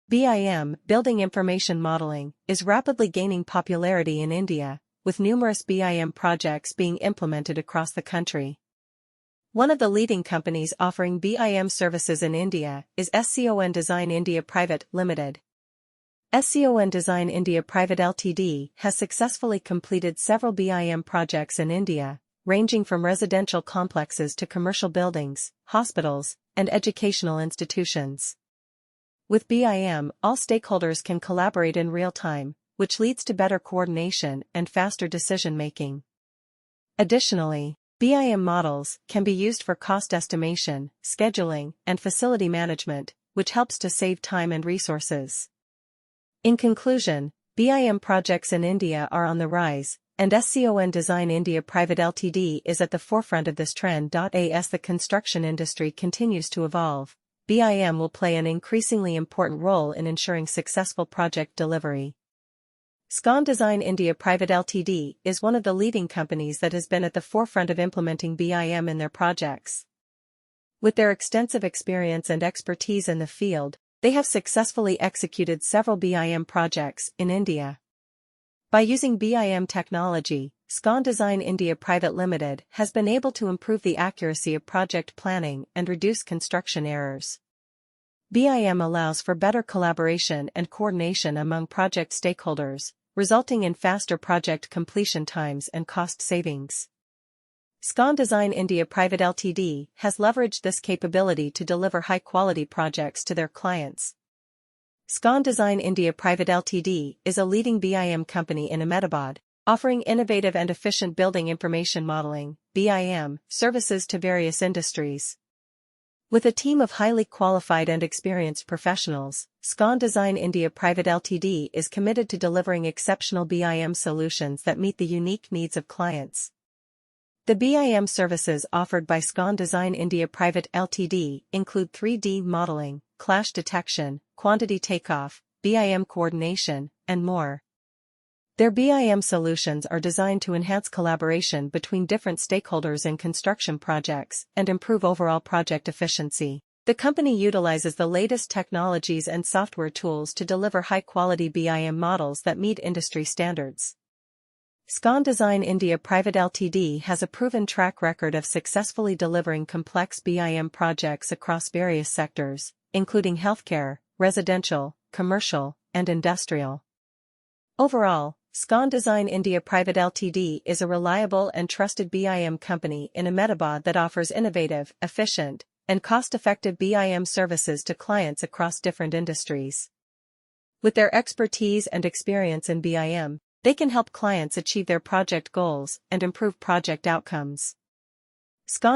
BIM, Building Information Modeling, is rapidly gaining popularity in India, with numerous BIM projects being implemented across the country. One of the leading companies offering BIM services in India is SCON Design India Pvt Ltd. SCON Design India Pvt Ltd has successfully completed several BIM projects in India, ranging from residential complexes to commercial buildings, hospitals, and educational institutions. With BIM, all stakeholders can collaborate in real time, which leads to better coordination and faster decision-making. Additionally, BIM models can be used for cost estimation, scheduling, and facility management, which helps to save time and resources. In conclusion, BIM projects in India are on the rise, and SCON Design India Pvt Ltd is at the forefront of this trend. As the construction industry continues to evolve, BIM will play an increasingly important role in ensuring successful project delivery. SCON Design India Pvt Ltd is one of the leading companies that has been at the forefront of implementing BIM in their projects. With their extensive experience and expertise in the field, they have successfully executed several BIM projects in India. By using BIM technology, SCON Design India Pvt Ltd has been able to improve the accuracy of project planning and reduce construction errors. BIM allows for better collaboration and coordination among project stakeholders, resulting in faster project completion times and cost savings. SCON Design India Pvt Ltd has leveraged this capability to deliver high-quality projects to their clients. SCON Design India Pvt Ltd is a leading BIM company in Ahmedabad, offering innovative and efficient building information modeling (BIM) services to various industries. With a team of highly qualified and experienced professionals, SCON Design India Pvt Ltd is committed to delivering exceptional BIM solutions that meet the unique needs of clients. The BIM services offered by SCON Design India Pvt Ltd include 3D modeling, clash detection, quantity takeoff, BIM coordination, and more. Their BIM solutions are designed to enhance collaboration between different stakeholders in construction projects and improve overall project efficiency. The company utilizes the latest technologies and software tools to deliver high-quality BIM models that meet industry standards. SCON Design India Pvt Ltd has a proven track record of successfully delivering complex BIM projects across various sectors, including healthcare, residential, commercial, and industrial. Overall, SCON Design India Pvt Ltd is a reliable and trusted BIM company in Ahmedabad that offers innovative, efficient, and cost-effective BIM services to clients across different industries. With their expertise and experience in BIM, they can help clients achieve their project goals and improve project outcomes. SCON